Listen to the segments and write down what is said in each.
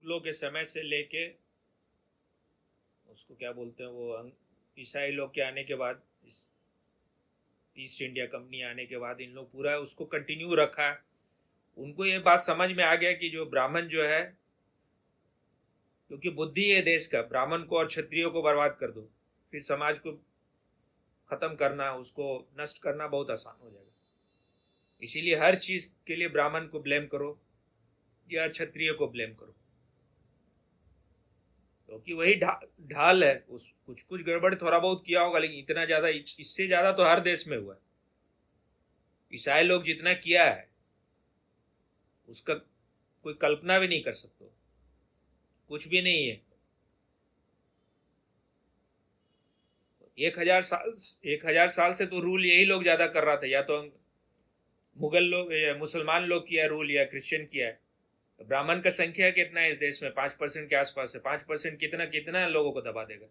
मुगलों के समय से लेके उसको क्या बोलते हैं वो ईसाई लोग के आने के बाद, इस ईस्ट इंडिया कंपनी आने के बाद इन लोग पूरा उसको कंटिन्यू रखा है। उनको ये बात समझ में आ गया कि जो ब्राह्मण जो है, क्योंकि बुद्धि है देश का, ब्राह्मण को और क्षत्रियो को बर्बाद कर दो, फिर समाज को खत्म करना, उसको नष्ट करना बहुत आसान हो जाएगा। इसीलिए हर चीज के लिए ब्राह्मण को ब्लेम करो या क्षत्रिय को ब्लेम करो, क्योंकि वही ढाल है। उस कुछ कुछ गड़बड़ थोड़ा बहुत किया होगा, लेकिन इतना ज्यादा, इससे ज्यादा तो हर देश में हुआ है। ईसाई लोग जितना किया है उसका कोई कल्पना भी नहीं कर सकते, कुछ भी नहीं है। 1000 साल, 1000 साल से तो रूल यही लोग ज्यादा कर रहा था, या तो मुगल लोग या मुसलमान लोग किया रूल या क्रिश्चियन किया है। ब्राह्मण का संख्या कितना है इस देश में? 5% के आसपास है। 5% कितना कितना लोगों को दबा देगा?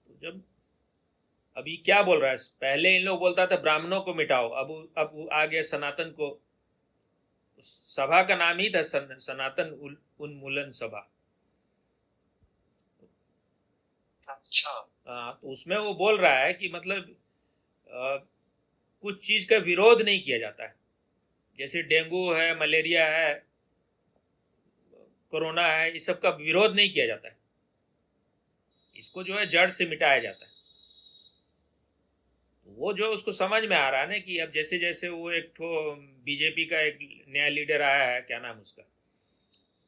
तो जब अभी क्या बोल रहा है, पहले इन लोग बोलता था ब्राह्मणों को मिटाओ, अब आ गया सनातन को। सभा का नाम ही था सनातन उन्मूलन सभा। अच्छा। तो उसमें वो बोल रहा है कि मतलब आ, कुछ चीज का विरोध नहीं किया जाता है। जैसे डेंगू है, मलेरिया है, कोरोना है, इस सब का विरोध नहीं किया जाता है। इसको जो है जड़ से मिटाया जाता है। वो जो उसको समझ में आ रहा है ना कि अब जैसे जैसे वो एक ठो बीजेपी का एक नया लीडर आया है, क्या नाम उसका,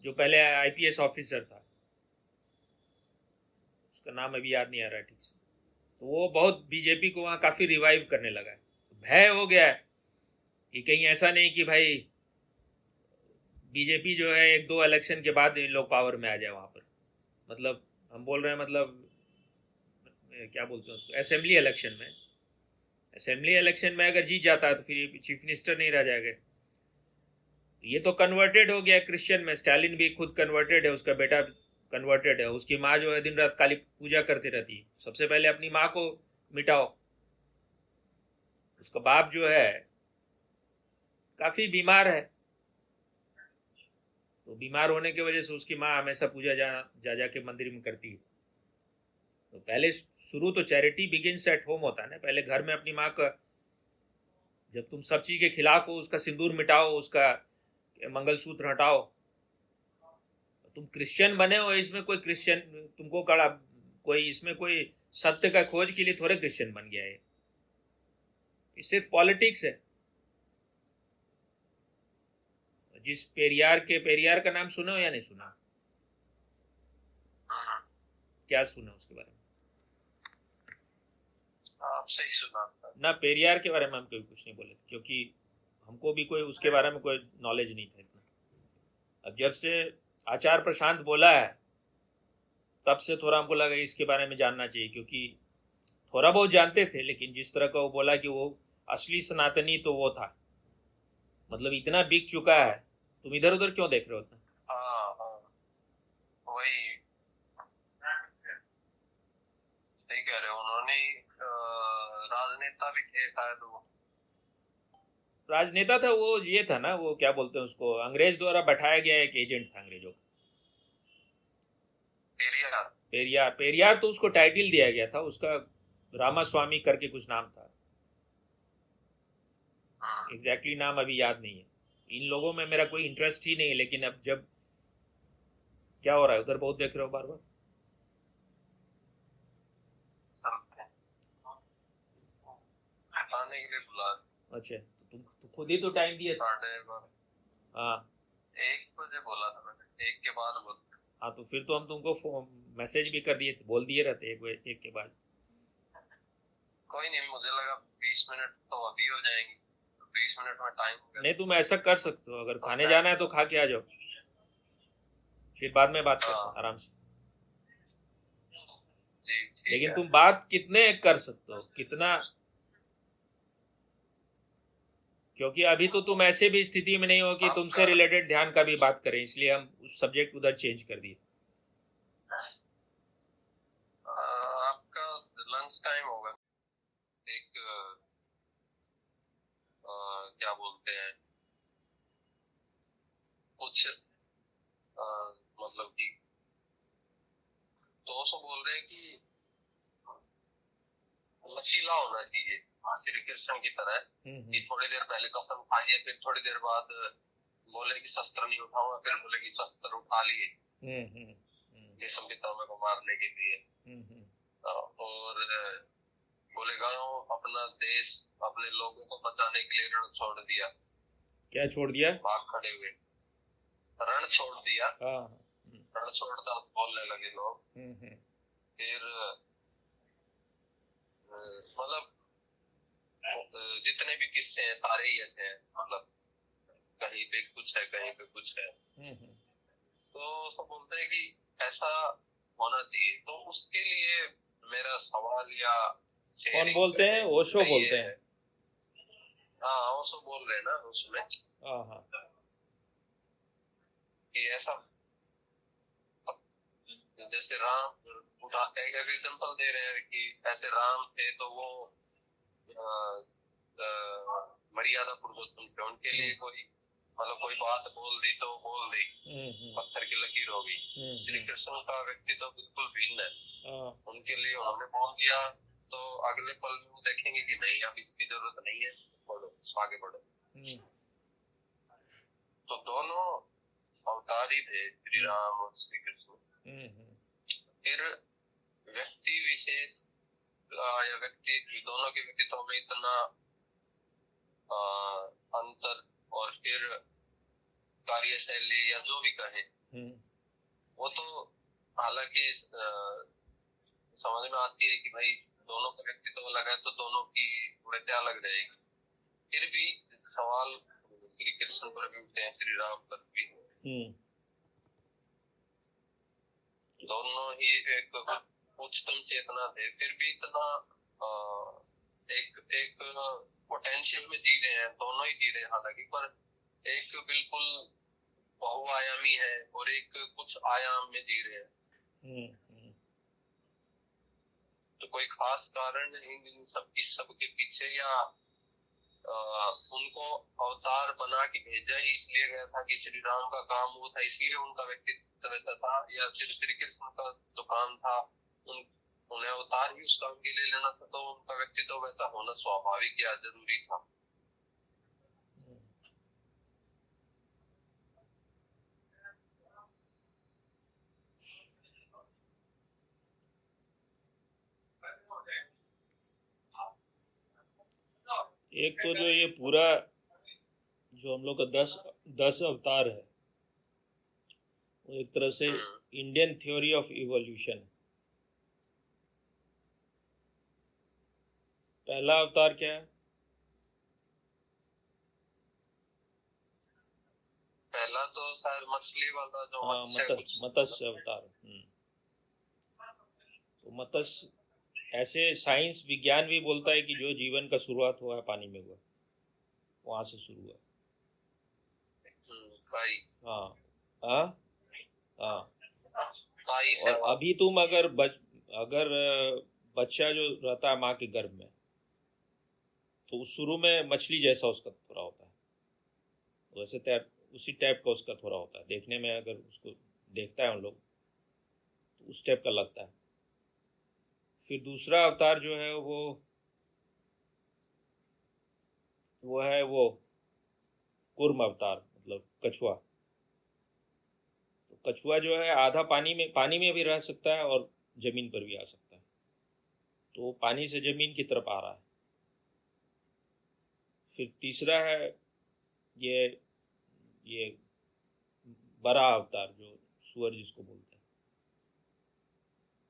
जो पहले आईपीएस ऑफिसर था, उसका नाम अभी याद नहीं आ रहा है ठीक से, तो वो बहुत बीजेपी को वहाँ काफ़ी रिवाइव करने लगा है। तो भय हो गया है कि कहीं ऐसा नहीं कि भाई बीजेपी जो है एक दो इलेक्शन के बाद इन लोग पावर में आ जाए वहाँ पर। मतलब हम बोल रहे हैं, मतलब क्या बोलते हैं उसको, असेंबली इलेक्शन में अगर जीत जाता है तो फिर चीफ मिनिस्टर नहीं रह जाएगा। ये तो कन्वर्टेड हो गया क्रिश्चियन में। स्टालिन भी खुद कन्वर्टेड है, उसका बेटा कन्वर्टेड है, उसकी माँ जो है दिन रात काली पूजा करती रहती है। सबसे पहले अपनी माँ को मिटाओ। उसका बाप जो है काफी बीमार है, तो बीमार होने की वजह से उसकी माँ हमेशा पूजा जा के मंदिर में करती है। तो पहले शुरू तो चैरिटी बिगिंस एट होम होता है ना। पहले घर में अपनी माँ का, जब तुम सब चीज के खिलाफ हो, उसका सिंदूर मिटाओ, उसका मंगलसूत्र हटाओ। तुम क्रिश्चियन बने हो, इसमें कोई क्रिश्चियन तुमको कड़ा, कोई इसमें कोई सत्य का खोज के लिए थोड़े क्रिश्चियन बन गया है। ये सिर्फ पॉलिटिक्स है। जिस पेरियार का नाम सुना हो या नहीं सुना? क्या सुना उसके बारे में? आपसे ही सुना था। ना, पेरियार के बारे में हम कभी कुछ नहीं बोले, क्योंकि हमको भी कोई उसके बारे में कोई नॉलेज नहीं था इतना। अब जब से आचार्य प्रशांत बोला है, तब से थोड़ा हमको लगा इसके बारे में जानना चाहिए, क्योंकि थोड़ा बहुत जानते थे, लेकिन जिस तरह का वो बोला कि वो असली सनातनी तो वो था, मतलब इतना बिक चुका है। तुम इधर उधर क्यों देख रहे हो? हाँ हाँ, वही सही कह रहे हो। उन्होंने राजनेता भी थे शायद वो। राजनेता था वो, ये था ना, वो क्या बोलते हैं उसको, अंग्रेज द्वारा बैठाया गया एक एजेंट था अंग्रेजों का। पेरियार। पेरियार, पेरियार तो उसको टाइटल दिया गया था उसका, रामास्वामी करके कुछ नाम था। एग्जैक्टली नाम अभी याद नहीं है। इन लोगों में मेरा कोई इंटरेस्ट ही नहीं है, लेकिन अब जब क्या हो रहा है उधर बहुत देख रहे हो बार बार। खाने के लिए बुला। अच्छा, तो तुम तो खुद ही तो टाइम दिए थे। 12:30। हाँ। 1 बजे बोला था मैंने, 1 के बाद बोला। हाँ, तो फिर तो हम तुमको मैसेज भी कर दिए थे, बोल दिए रहते एक के बाद। कोई नहीं, मुझे लगा 20 मिनट तो अभी हो जाएंगे, तो 20 मिनट में टाइम। नहीं, तुम ऐसा कर सकते हो, अगर तो खाने जाना है तो खा के आ जाओ, फिर बाद में बात करते हैं हाँ आराम से। जी ठीक लेकिन है। तुम बात कितने कर सकते हो, कितना, क्योंकि अभी तो तुम ऐसे भी स्थिति में नहीं हो कि तुमसे आपका रिलेटेड ध्यान का भी बात करें, इसलिए हम उस सब्जेक्ट उधर चेंज कर दिए। आपका लंच टाइम होगा। एक क्या बोलते हैं, कुछ मतलब कि तो सब बोल रहे हैं कि लचीला होना चाहिए श्री कृष्ण की तरह, कि थोड़ी देर पहले कसम खाई है, फिर थोड़ी देर बाद बोले कि शस्त्र नहीं उठाऊंगा, फिर बोले कि शस्त्र उठा लिए भीष्म पितामह को मारने के लिए। और बोले गांव अपना देश अपने लोगों को बचाने के लिए रण छोड़ दिया। क्या छोड़ दिया? भाग खड़े हुए, रण छोड़ दिया। रण छोड़ता बोलने लगे लोग। फिर मतलब जितने भी किस्से हैं सारे ही ऐसे हैं, मतलब कहीं पे कुछ है कहीं पे कुछ है। तो सब बोलते हैं कि ऐसा होना चाहिए। तो उसके लिए मेरा सवाल या कौन बोलते हैं? ओशो बोलते हैं। हाँ ओशो बोल रहे हैं ना उसमें कि ऐसा, जैसे राम उठा एक एग्जांपल दे रहे हैं कि ऐसे राम थे तो वो मर्यादा पुरुषोत्तम थे, उनके लिए कोई मतलब कोई बात बोल दी तो बोल दी, पत्थर की लकीर हो गई। श्री कृष्ण का व्यक्तित्व बिल्कुल भिन्न है। उनके लिए उन्होंने बोल दिया तो अगले पल में वो देखेंगे कि नहीं अब इसकी जरूरत नहीं है, बढ़ो आगे बढ़ो। तो दोनों अवतार ही थे, श्री राम और श्री कृष्ण। फिर व्यक्ति विशेष या व्यक्ति दोनों के व्यक्तित्व में इतना अंतर और फिर कार्यशैली या जो भी कहे वो तो हालांकि समझ में आती है कि भाई दोनों का व्यक्तित्व अलग है तो दोनों की वजह अलग रहेगी। फिर भी सवाल श्री कृष्ण पर भी उठते हैं, श्री राम पर भी। दोनों ही एक उच्चतम चेतना थे, फिर भी इतना एक पोटेंशियल में जी रहे हैं, दोनों ही जी रहे हैं हालांकि, पर एक बिल्कुल बहुआयामी है और एक कुछ आयाम में जी रहे हैं। तो कोई खास कारण इन सब के पीछे या उनको अवतार बना के भेजा ही इसलिए गया था कि श्री राम का काम वो था इसलिए उनका व्यक्तित्व वैसा था, या फिर श्री कृष्ण का जो काम था उन्हें अवतार ही उस काम के लिए लेना था तो उनका व्यक्तित्व वैसा होना स्वाभाविक या जरूरी था। एक तो जो ये पूरा जो हम लोग का 10 अवतार है वो एक तरह से इंडियन थ्योरी ऑफ इवोल्यूशन। पहला अवतार क्या है? पहला तो शायद मछली वाला जो मत्स्य अवतार। तो मत्स्य ऐसे साइंस विज्ञान भी बोलता है कि जो जीवन का शुरुआत हुआ है पानी में हुआ, वहां से शुरू हुआ। हाँ हाँ हाँ। और अभी तुम अगर बच्चा जो रहता है माँ के गर्भ में तो शुरू में मछली जैसा उसका थोड़ा होता है, वैसे उसी टाइप का उसका थोड़ा होता है देखने में, अगर उसको देखता है उन लोग तो उस टाइप का लगता है। फिर दूसरा अवतार जो है वो है वो कूर्म अवतार, मतलब कछुआ। तो कछुआ जो है आधा पानी में भी रह सकता है और जमीन पर भी आ सकता है, तो पानी से जमीन की तरफ आ रहा है। फिर तीसरा है ये बड़ा अवतार जो सुअर जिसको बोलते हैं,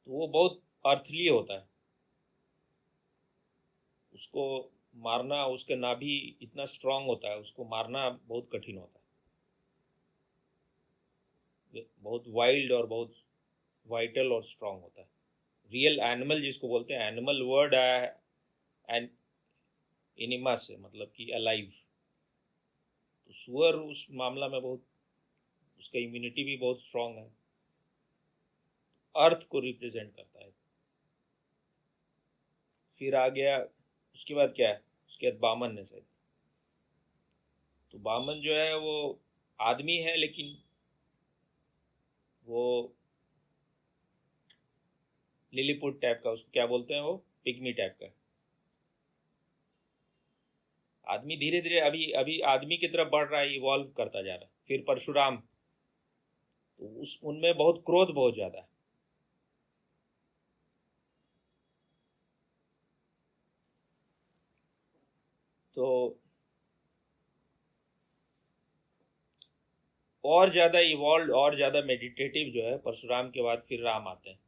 तो वो बहुत अर्थली होता है। उसको मारना, उसके नाभि इतना स्ट्रांग होता है, उसको मारना बहुत कठिन होता है। बहुत वाइल्ड और बहुत वाइटल और स्ट्रांग होता है। रियल एनिमल जिसको बोलते हैं, एनिमल वर्ड है एनिमा से, मतलब कि अलाइव। तो सुअर उस मामला में बहुत, उसका इम्यूनिटी भी बहुत स्ट्रांग है, अर्थ को रिप्रेजेंट करता है। फिर आ गया उसके बाद क्या है, उसके बाद बामन है शायद, तो बामन जो है वो आदमी है, लेकिन वो लिलीपुट टाइप का, उसको क्या बोलते हैं, वो पिग्मी टाइप का आदमी। धीरे धीरे अभी अभी आदमी की तरफ बढ़ रहा है, इवॉल्व करता जा रहा है। फिर परशुराम, तो उस उनमें बहुत क्रोध बहुत ज्यादा है। तो और ज्यादा इवॉल्व और ज्यादा मेडिटेटिव जो है परशुराम के बाद फिर राम आते हैं।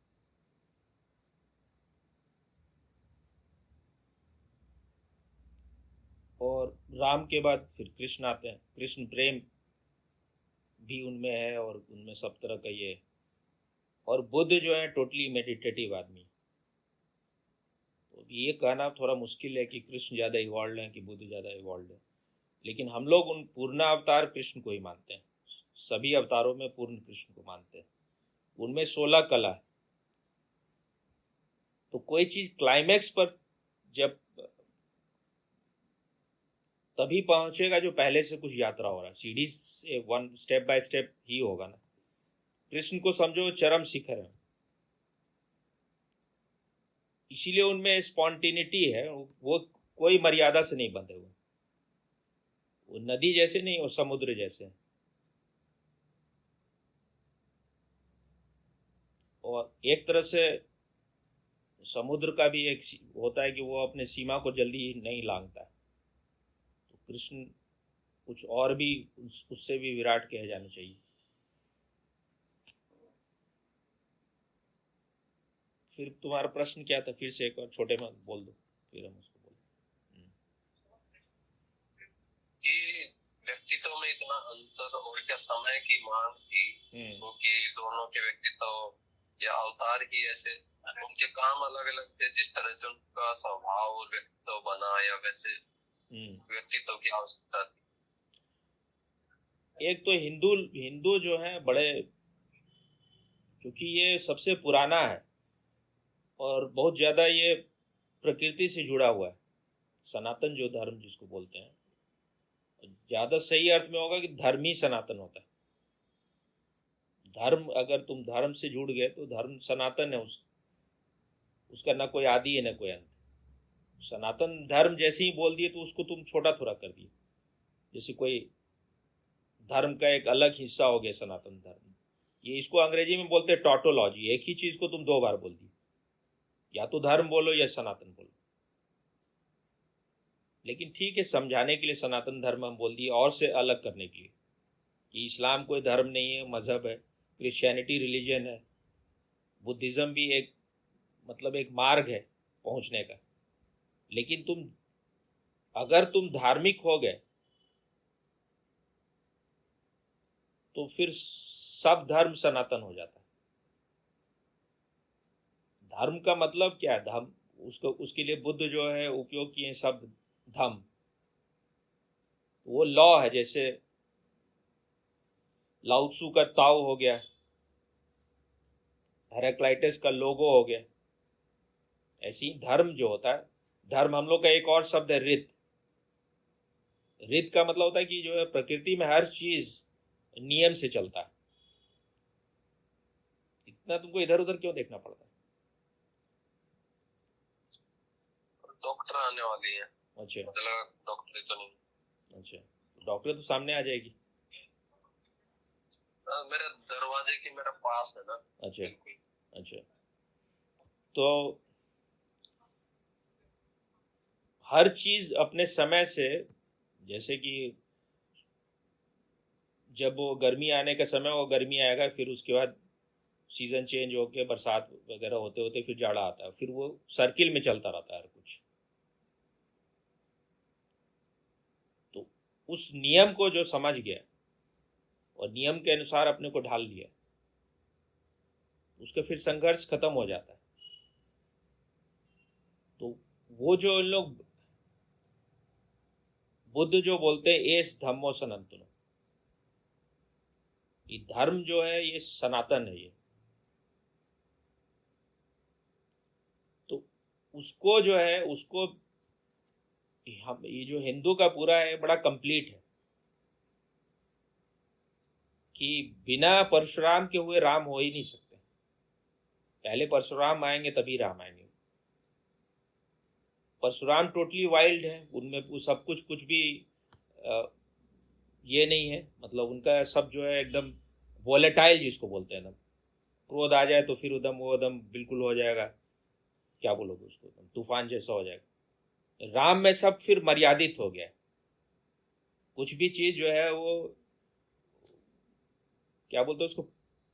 और राम के बाद फिर कृष्ण आते हैं। कृष्ण प्रेम भी उनमें है और उनमें सब तरह का ये। और बुद्ध जो है टोटली मेडिटेटिव आदमी। तो ये कहना थोड़ा मुश्किल है कि कृष्ण ज़्यादा इवॉल्व है कि बुद्ध ज़्यादा इवॉल्व है, लेकिन हम लोग उन पूर्ण अवतार कृष्ण को ही मानते हैं। सभी अवतारों में पूर्ण कृष्ण को मानते हैं। उनमें 16 कला है। तो कोई चीज़ क्लाइमैक्स पर जब तभी पहुंचेगा जो पहले से कुछ यात्रा हो रहा है। सीढ़ी से वन स्टेप बाय स्टेप ही होगा ना। कृष्ण को समझो चरम शिखर है, इसीलिए उनमें स्पॉन्टेनिटी है। वो कोई मर्यादा से नहीं बंधे हुए। वो नदी जैसे नहीं, वो समुद्र जैसे। और एक तरह से समुद्र का भी एक होता है कि वो अपने सीमा को जल्दी नहीं लांघता है। तो कृष्ण कुछ और भी उससे भी विराट कहे जाने चाहिए। फिर तुम्हारा प्रश्न क्या था? फिर से एक बार छोटे में बोल दो, फिर हम उसको बोल। कि व्यक्तित्व में इतना अंतर और क्या समय की मांग थी, क्योंकि दोनों के व्यक्तित्व या अवतार ही ऐसे, उनके काम अलग अलग थे। जिस तरह से उनका स्वभाव और व्यक्तित्व बना, या वैसे व्यक्तित्व की आवश्यकता थी। एक तो हिंदू हिंदू जो है बड़े, क्योंकि ये सबसे पुराना है और बहुत ज़्यादा ये प्रकृति से जुड़ा हुआ है। सनातन जो धर्म जिसको बोलते हैं, ज़्यादा सही अर्थ में होगा कि धर्म ही सनातन होता है। धर्म, अगर तुम धर्म से जुड़ गए तो धर्म सनातन है। उसका ना कोई आदि है ना कोई अंत। सनातन धर्म जैसे ही बोल दिए तो उसको तुम छोटा थोड़ा कर दिए, जैसे कोई धर्म का एक अलग हिस्सा हो गया सनातन धर्म। ये इसको अंग्रेजी में बोलते हैं टॉटोलॉजी। एक ही चीज को तुम दो बार बोल दी, या तो धर्म बोलो या सनातन बोलो। लेकिन ठीक है, समझाने के लिए सनातन धर्म हम बोल दिए, और से अलग करने के लिए कि इस्लाम कोई धर्म नहीं है, मजहब है। क्रिश्चियनिटी रिलीजन है। बुद्धिज्म भी एक मतलब एक मार्ग है पहुंचने का। लेकिन तुम अगर तुम धार्मिक हो गए तो फिर सब धर्म सनातन हो जाता है। धर्म का मतलब क्या है? धर्म, उसको उसके लिए बुद्ध जो है उपयोग किए शब्द धम्म। वो लॉ है, जैसे लाउत्सु का ताओ हो गया, हेराक्लाइटस का लोगो हो गया। ऐसी धर्म जो होता है, धर्म हम लोग का एक और शब्द है रित। रित का मतलब होता है कि जो है प्रकृति में हर चीज नियम से चलता है। इतना तुमको इधर उधर क्यों देखना पड़ता है? डॉक्टर आने वाली है। अच्छा, डॉक्टर तो नहीं। अच्छा, डॉक्टर तो सामने आ जाएगी। मेरे दरवाजे के मेरा पास है ना। अच्छा, अच्छा। तो हर चीज अपने समय से, जैसे कि जब वो गर्मी आने का समय, वो गर्मी आएगा, फिर उसके बाद सीजन चेंज होके बरसात वगैरह होते होते फिर जाड़ा आता है। फिर वो सर्किल में चलता रहता है हर कुछ। तो उस नियम को जो समझ गया और नियम के अनुसार अपने को ढाल लिया, उसका फिर संघर्ष खत्म हो जाता है। तो वो जो इन लोग बुद्ध जो बोलते हैं एस धम्मो सनातनो, ये धर्म जो है ये सनातन है। ये तो उसको जो है, उसको हम, ये जो हिंदू का पूरा है बड़ा कंप्लीट है। कि बिना परशुराम के हुए राम हो ही नहीं सकते। पहले परशुराम आएंगे तभी राम आएंगे। परशुराम टोटली वाइल्ड है, उनमें सब कुछ भी ये नहीं है, मतलब उनका सब जो है एकदम वोलेटाइल जिसको बोलते हैं एकदम, क्रोध आ जाए तो फिर उदम वो एकदम बिल्कुल हो जाएगा, क्या बोलोगे उसको, एकदम तूफान जैसा हो जाएगा। राम में सब फिर मर्यादित हो गया। कुछ भी चीज जो है वो क्या बोलते हैं उसको,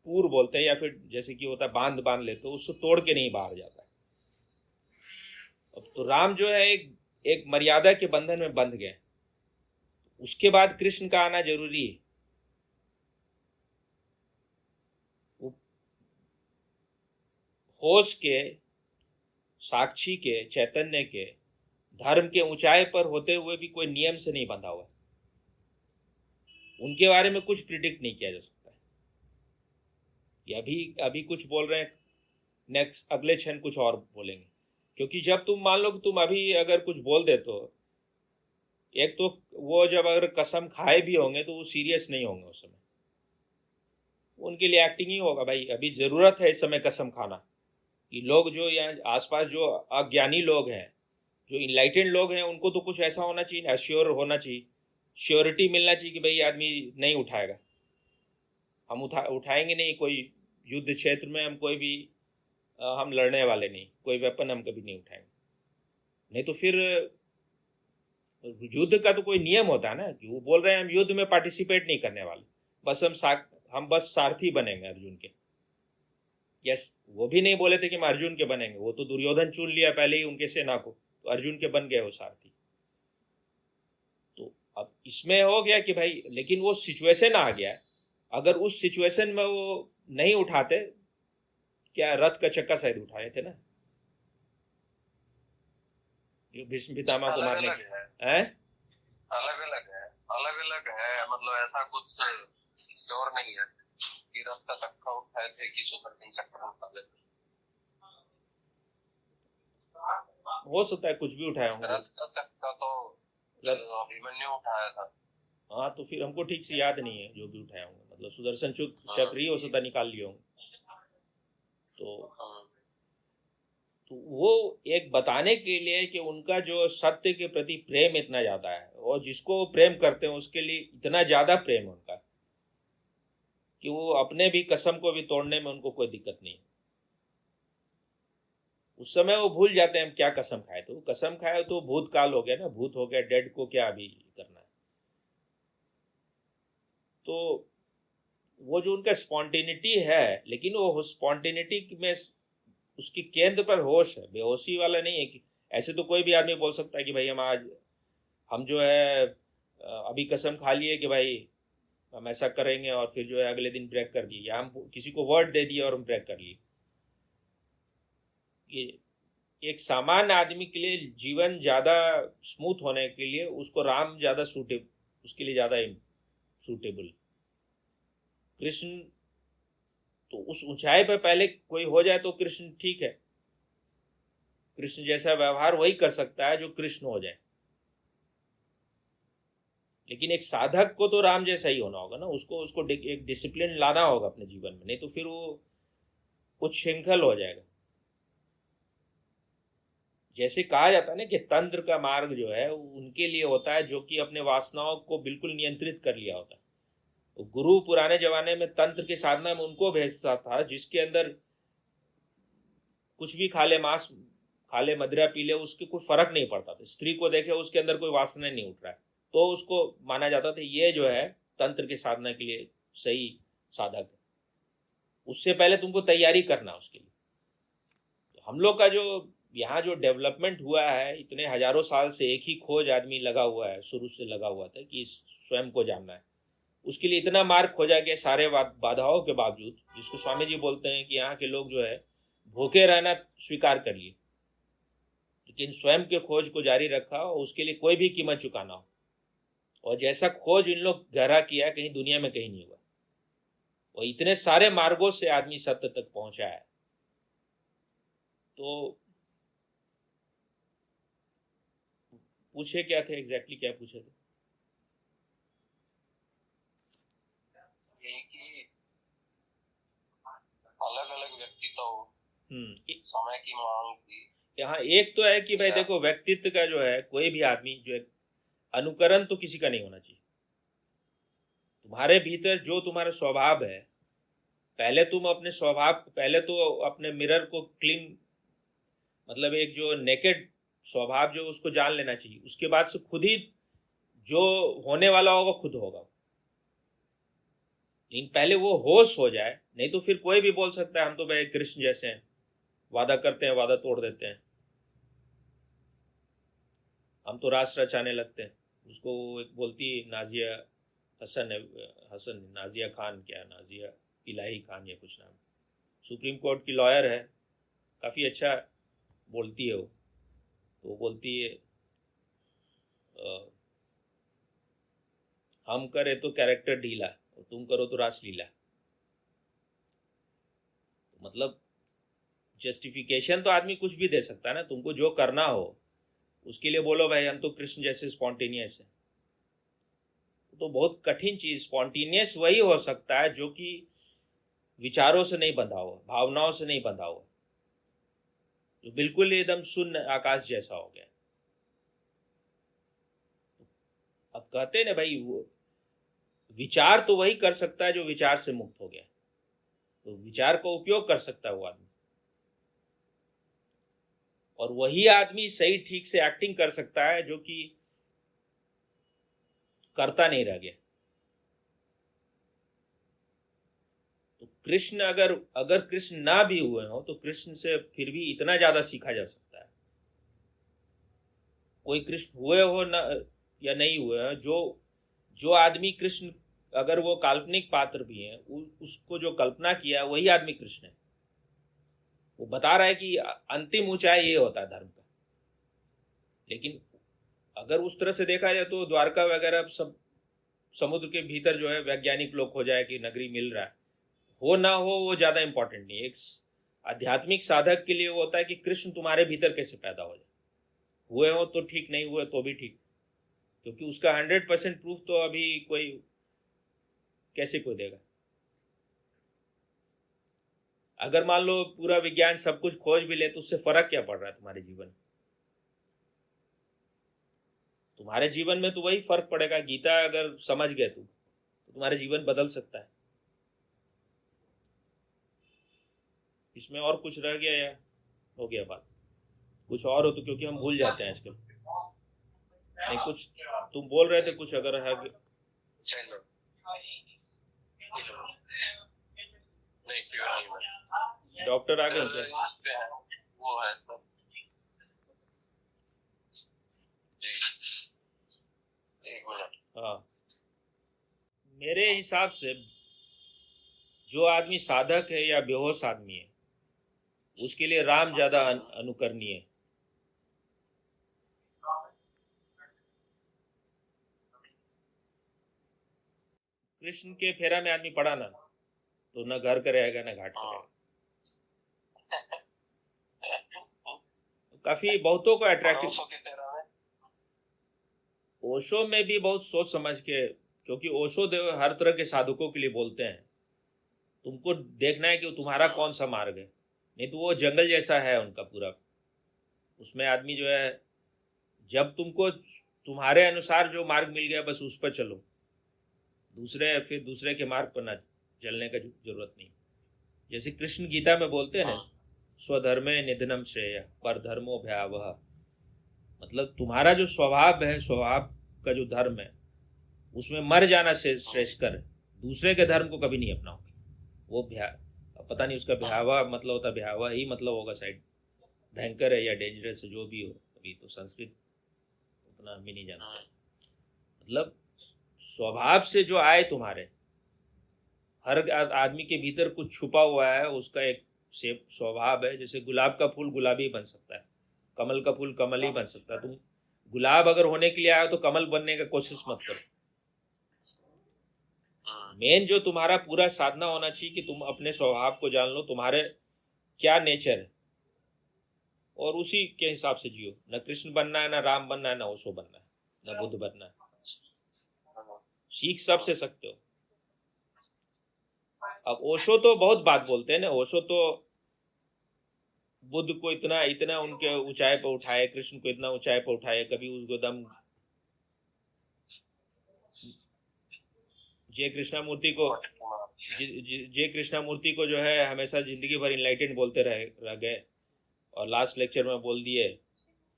पूर बोलते हैं, या फिर जैसे कि होता है बांध बांध लेते तो उसको तोड़ के नहीं बाहर जाता है। अब तो राम जो है एक मर्यादा के बंधन में बंध गए। उसके बाद कृष्ण का आना जरूरी है। होश के, साक्षी के, चैतन्य के, धर्म के ऊंचाई पर होते हुए भी कोई नियम से नहीं बंधा हुआ। उनके बारे में कुछ प्रिडिक्ट नहीं किया जा सकता है। ये अभी अभी कुछ बोल रहे हैं, नेक्स्ट अगले क्षण कुछ और बोलेंगे। क्योंकि जब तुम मान लो कि तुम अभी अगर कुछ बोल दे तो एक तो वो जब अगर कसम खाए भी होंगे तो वो सीरियस नहीं होंगे उस समय, उनके लिए एक्टिंग ही होगा। भाई अभी जरूरत है इस समय कसम खाना, कि लोग जो यहाँ आसपास जो अज्ञानी लोग हैं, जो इनलाइटेंड लोग हैं, उनको तो कुछ ऐसा होना चाहिए, एश्योर होना चाहिए, श्योरिटी मिलना चाहिए कि भाई आदमी नहीं उठाएगा, हम उठाएंगे नहीं कोई युद्ध क्षेत्र में, हम कोई भी हम लड़ने वाले नहीं, कोई वेपन हम कभी नहीं उठाएंगे। नहीं तो फिर युद्ध का तो कोई नियम होता है ना, कि वो बोल रहे हैं हम युद्ध में पार्टिसिपेट नहीं करने वाले, बस हम बस सारथी बनेंगे अर्जुन के। यस, वो भी नहीं बोले थे कि हम अर्जुन के बनेंगे, वो तो दुर्योधन चुन लिया पहले ही उनके सेना को, तो अर्जुन के बन गए वो सारथी। तो अब इसमें हो गया कि भाई, लेकिन वो सिचुएशन आ गया, अगर उस सिचुएशन में वो नहीं उठाते, क्या रथ का चक्का शायद उठाए थे ना, जो भीष्म पितामह को मारने के हैं। अलग अलग है, मतलब ऐसा कुछ श्योर नहीं है कि रथ का चक्का उठाए थे कि सुदर्शन चक्र उठा लेते। हो सकता है कुछ भी उठाए होंगे। रथ का चक्का तो अभिमन्यु उठाया था। हाँ, तो फिर हमको ठीक से याद नहीं है जो भी उठाए होंगे, मतलब सुदर्शन चक्र ही हो सकता है निकाल लिए होंगे। तो वो एक बताने के लिए कि उनका जो सत्य के प्रति प्रेम इतना ज्यादा है, और जिसको वो प्रेम करते हैं उसके लिए इतना ज्यादा प्रेम है उनका, कि वो अपने भी कसम को भी तोड़ने में उनको कोई दिक्कत नहीं। उस समय वो भूल जाते हैं हम क्या कसम खाए, तो कसम खाए तो भूतकाल हो गया ना, भूत हो गया, डेड को क्या अभी करना है। तो वो जो उनका स्पॉन्टेनिटी है, लेकिन वो स्पॉन्टेनिटी में उसकी केंद्र पर होश है, बेहोशी वाला नहीं है। कि ऐसे तो कोई भी आदमी बोल सकता है कि भाई हम जो है अभी कसम खा लिए कि भाई हम ऐसा करेंगे, और फिर जो है अगले दिन ब्रेक कर दिए, या हम किसी को वर्ड दे दिए और हम ब्रेक कर लिए। ये एक सामान्य आदमी के लिए जीवन ज्यादा स्मूथ होने के लिए उसको राम ज्यादा सूटेबल, उसके लिए ज्यादा सूटेबल। कृष्ण तो उस ऊंचाई पर पहले कोई हो जाए तो कृष्ण ठीक है, कृष्ण जैसा व्यवहार वही कर सकता है जो कृष्ण हो जाए। लेकिन एक साधक को तो राम जैसा ही होना होगा ना, उसको एक डिसिप्लिन लाना होगा अपने जीवन में, नहीं तो फिर वो उच्छृंखल हो जाएगा। जैसे कहा जाता है ना कि तंत्र का मार्ग जो है उनके लिए होता है जो कि अपने वासनाओं को बिल्कुल नियंत्रित कर लिया होता है। तो गुरु पुराने जमाने में तंत्र की साधना में उनको भेजता था जिसके अंदर कुछ भी खा ले, मांस खा ले, मदिरा पी ले, उसके कोई फर्क नहीं पड़ता था। स्त्री को देखे उसके अंदर कोई वासना नहीं उठ रहा है, तो उसको माना जाता था ये जो है तंत्र की साधना के लिए सही साधक है। उससे पहले तुमको तैयारी करना उसके लिए। तो हम लोग का जो यहाँ जो डेवलपमेंट हुआ है, इतने हजारों साल से एक ही खोज आदमी लगा हुआ है, शुरू से लगा हुआ था कि स्वयं को जानना है। उसके लिए इतना मार्ग खोजा गया सारे बाधाओं के बावजूद, जिसको स्वामी जी बोलते हैं कि यहाँ के लोग जो है भूखे रहना स्वीकार कर लिए, लेकिन स्वयं के खोज को जारी रखा, और उसके लिए कोई भी कीमत चुकाना हो। और जैसा खोज इन लोग गहरा किया कहीं दुनिया में कहीं नहीं हुआ, और इतने सारे मार्गों से आदमी सत्य तक पहुंचा है। तो पूछे क्या थे एग्जैक्टली, क्या पूछे थे? यही कि समय की मांग थी। यहाँ एक तो है कि भाई देखो, व्यक्तित्व का जो है, कोई भी आदमी जो है, अनुकरण तो किसी का नहीं होना चाहिए। तुम्हारे भीतर जो तुम्हारा स्वभाव है, पहले तुम अपने स्वभाव, पहले तो अपने मिरर को क्लीन, मतलब एक जो नेकेड स्वभाव जो उसको जान लेना चाहिए। उसके बाद से खुद ही जो होने वाला होगा खुद होगा। लेकिन पहले वो होश हो जाए, नहीं तो फिर कोई भी बोल सकता है हम तो भाई कृष्ण जैसे हैं, वादा करते हैं वादा तोड़ देते हैं, हम तो राष्ट्र रचाने लगते हैं। उसको एक बोलती है नाजिया हसन, हसन नाजिया खान, क्या नाजिया इलाही खान या कुछ नाम, सुप्रीम कोर्ट की लॉयर है, काफ़ी अच्छा बोलती है वो। तो वो बोलती है हम करे तो कैरेक्टर ढीला और तुम करो तो रासलीला। तो मतलब जस्टिफिकेशन तो आदमी कुछ भी दे सकता है ना, तुमको जो करना हो उसके लिए बोलो भाई हम तो कृष्ण जैसे स्पॉन्टेनियस है। तो बहुत कठिन चीज, स्पॉन्टेनियस वही हो सकता है जो कि विचारों से नहीं बंधा हुआ, भावनाओं से नहीं बंधा हुआ, जो बिल्कुल एकदम शून्य आकाश जैसा हो गया। अब कहते हैं ना भाई, वो विचार तो वही कर सकता है जो विचार से मुक्त हो गया, तो विचार का उपयोग कर सकता है वो आदमी, और वही आदमी सही ठीक से एक्टिंग कर सकता है जो कि करता नहीं रह गया। तो कृष्ण अगर अगर कृष्ण ना भी हुए हो तो कृष्ण से फिर भी इतना ज्यादा सीखा जा सकता है। कोई कृष्ण हुए हो ना या नहीं हुए हो, जो जो आदमी कृष्ण, अगर वो काल्पनिक पात्र भी है, उसको जो कल्पना किया वही आदमी कृष्ण है। वो बता रहा है कि अंतिम ऊंचाई ये होता है धर्म का। लेकिन अगर उस तरह से देखा जाए तो द्वारका वगैरह सब समुद्र के भीतर जो है वैज्ञानिक लोग हो जाए कि नगरी मिल रहा है, हो ना हो वो ज्यादा इंपॉर्टेंट नहीं। एक आध्यात्मिक साधक के लिए वो होता है कि कृष्ण तुम्हारे भीतर कैसे पैदा हो जाए, हुए हो तो ठीक, नहीं हुए तो भी ठीक, क्योंकि उसका 100% प्रूफ तो अभी कोई कैसे कोई देगा। अगर मान लो पूरा विज्ञान सब कुछ खोज भी ले तो उससे फर्क क्या पड़ रहा है तुम्हारे जीवन में? तुम्हारे जीवन में तो वही फर्क पड़ेगा। गीता अगर समझ गए तुम तो तुम्हारे जीवन बदल सकता है। इसमें और कुछ रह गया या हो गया बात? कुछ और हो तो, क्योंकि हम भूल जाते हैं आजकल। नहीं, कुछ तुम बोल रहे थे कुछ, अगर है। डॉक्टर आ गए क्या? वो है सर जी, एक मिनट। हाँ, मेरे हिसाब से जो आदमी साधक है या बेहोश आदमी है उसके लिए राम ज्यादा अनुकरणीय है। कृष्ण के फेरा में आदमी पड़ा ना तो न घर का रहेगा न घाट का रहेगा। काफी बहुतों को अट्रैक्टिव। ओशो में भी बहुत सोच समझ के, क्योंकि ओशो देव हर तरह के साधकों के लिए बोलते हैं तुमको देखना है कि तुम्हारा कौन सा मार्ग है, नहीं तो वो जंगल जैसा है उनका पूरा। उसमें आदमी जो है, जब तुमको तुम्हारे अनुसार जो मार्ग मिल गया बस उस पर चलो, फिर दूसरे के मार्ग पर ना चलने का जरूरत नहीं। जैसे कृष्ण गीता में बोलते हैं ना, स्वधर्मे निधनम श्रेय पर धर्मो भयावह। मतलब तुम्हारा जो स्वभाव है, स्वभाव का जो धर्म है उसमें मर जाना से श्रेष्ठ कर, दूसरे के धर्म को कभी नहीं अपनाओगे। वो पता नहीं उसका भयावह मतलब होता, भयावह ही मतलब होगा शायद, भयंकर है या डेंजरस है, जो भी हो। अभी तो संस्कृत उतना हम भी नहीं जानते। मतलब स्वभाव से जो आए तुम्हारे, हर आदमी के भीतर कुछ छुपा हुआ है, उसका एक स्वभाव है। जैसे गुलाब का फूल गुलाबी बन सकता है, कमल का फूल कमल ही बन सकता है। तुम गुलाब अगर होने के लिए आए तो कमल बनने का कोशिश मत करो। मेन जो तुम्हारा पूरा साधना होना चाहिए कि तुम अपने स्वभाव को जान लो, तुम्हारे क्या नेचर है, और उसी के हिसाब से जियो। न कृष्ण बनना है, न राम बनना है, न ओशो बनना है, न बुद्ध बनना है। सीख सबसे सकते हो। अब ओशो तो बहुत बात बोलते हैं ना, ओशो तो बुद्ध को इतना इतना उनके ऊंचाई पर उठाए, कृष्ण को इतना ऊंचाई पर उठाए, कभी उसको दम जय कृष्णामूर्ति को जय कृष्णामूर्ति को जो है हमेशा जिंदगी भर इनलाइटेंड बोलते रह गए, और लास्ट लेक्चर में बोल दिए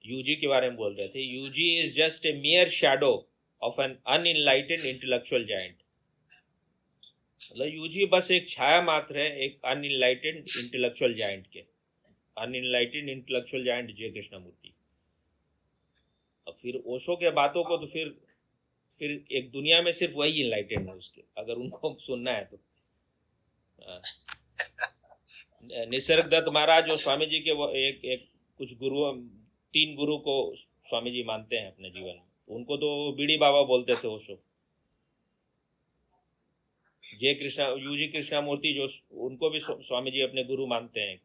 यूजी के बारे में बोल रहे थे, UG is just a mere shadow of an unenlightened intellectual giant. मतलब यूजी बस एक छाया मात्र है एक अनइनलाइटेंड इंटेलेक्चुअल जायंट के, अनइनलाइटेंड इंटेलेक्चुअल जायंट जय कृष्णामूर्ति। अब फिर ओशो के बातों को तो फिर एक दुनिया में सिर्फ वही इनलाइटेंड है उसके, अगर उनको सुनना है तो। निसर्ग दत्त महाराज जो स्वामी जी के वो एक कुछ गुरु, 3 गुरु को स्वामी जी मानते हैं अपने जीवन में, उनको तो बीड़ी बाबा बोलते थे ओशो। जय कृष्णा यूजी कृष्णामूर्ति जो उनको भी स्वामी जी अपने गुरु मानते हैं,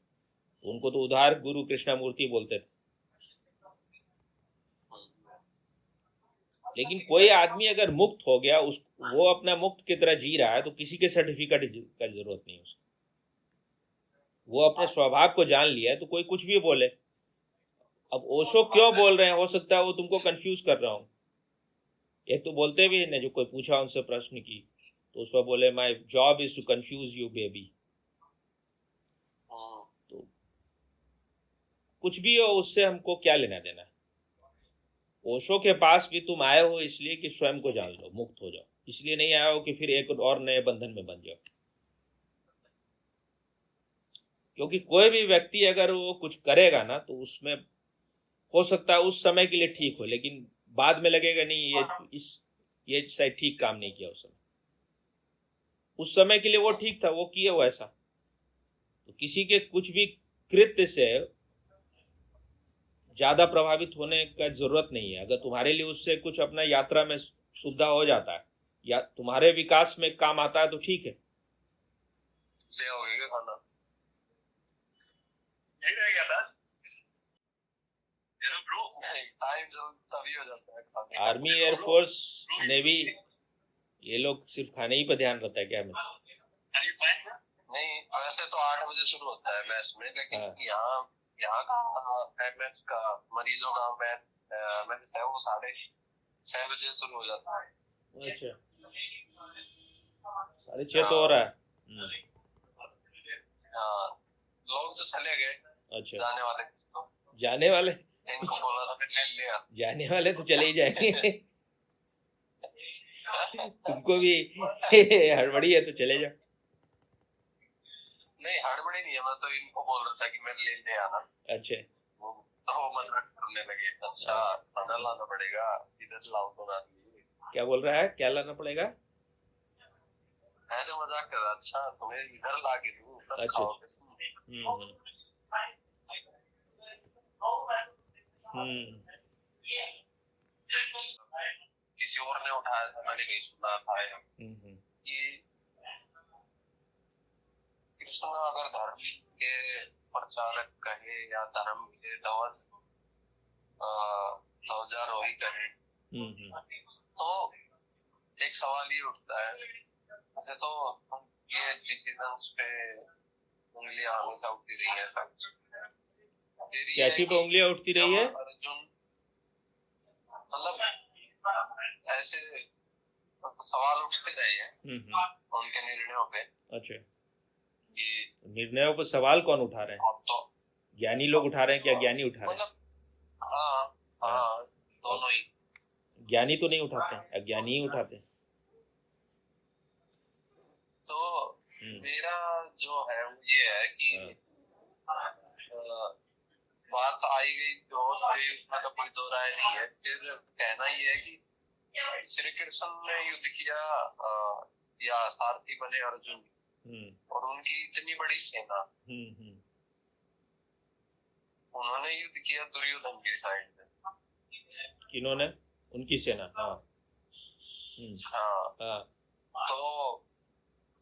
उनको तो उधार गुरु कृष्णामूर्ति बोलते थे। लेकिन कोई आदमी अगर मुक्त हो गया, वो अपना मुक्त की तरह जी रहा है, तो किसी के सर्टिफिकेट का जरूरत नहीं उसको। वो अपने स्वभाव को जान लिया है तो कोई कुछ भी बोले। अब ओशो क्यों बोल रहे हैं, हो सकता है वो तुमको कंफ्यूज कर रहा हूँ। एक तो बोलते भी ने, जो कोई पूछा उनसे प्रश्न की तो उस पर बोले my job is to confuse you baby. तो कुछ भी हो उससे हमको क्या लेना देना है। ओशो के पास भी तुम आए हो इसलिए कि स्वयं को जान लो, मुक्त हो जाओ, इसलिए नहीं आए हो कि फिर एक और नए बंधन में बन जाओ। क्योंकि कोई भी व्यक्ति अगर वो कुछ करेगा ना तो उसमें हो सकता है उस समय के लिए ठीक हो, लेकिन बाद में लगेगा नहीं ये शायद ठीक काम नहीं किया उस समय के लिए वो ठीक था, वो किए वो ऐसा। तो किसी के कुछ भी कृत्य से ज्यादा प्रभावित होने का जरूरत नहीं है। अगर तुम्हारे लिए उससे कुछ अपना यात्रा में सुविधा हो जाता है या तुम्हारे विकास में काम आता है तो ठीक है। आर्मी, एयरफोर्स, नेवी, ये लोग सिर्फ खाने ही पर ध्यान रहता है क्या हमेशा? नहीं, वैसे तो 8 बजे शुरू होता है मैच में, लेकिन यहाँ का मैच का मरीजों का मैच है वो 6:30 बजे शुरू हो जाता है। अच्छा, 6:30 तो हो रहा है। हाँ, लोग तो चले गए। अच्छा, जाने वाले इनको बोला था ले लिया, जाने वाले तो चले ही जाएंगे। तुमको भी हड़बड़ी है तो चले जाओ। नहीं, हड़बड़ी नहीं है, मैं तो इनको बोल रहा था कि मैं लेने आना। अच्छा, वो मजाक करने लगे। अच्छा, खाना लाना पड़ेगा, इधर लाओ तो रात में। क्या बोल रहा है, क्या लाना पड़ेगा? ऐसे मजाक कर रहा। अच्छा, तुम्हें इधर ला के दूं, अच्छा, किसी और ने उठाया था, मैंने कहीं सुना था कि कृष्ण अगर धर्म के प्रचारक कहे या धर्म के ध्वजारोही कहे तो एक सवाल ये उठता है, वैसे तो ये डिसीजंस पे उंगलियां हमेशा उठती रही है। कैसी पे उंगलियां उठती रही है? अर्जुन मतलब ऐसे सवाल उठते रहे हैं उनके निर्णयों पे। अच्छा, निर्णयों पर सवाल कौन उठा रहे हैं? तो ज्ञानी लोग उठा रहे हैं क्या? ज्ञानी उठा रहे हैं? हाँ, दोनों ही। ज्ञानी तो नहीं उठाते हैं, अज्ञानी ही उठाते हैं। तो मेरा जो है वो ये है कि बात आई गई जो उसमें तो कोई दो राय नहीं है। फिर कहना ये है कि श्री कृष्ण ने युद्ध किया या सारथी बने अर्जुन, और उनकी इतनी बड़ी सेना, उन्होंने युद्ध किया दुर्योधन की साइड से। किन्होंने? उनकी सेना। हाँ, तो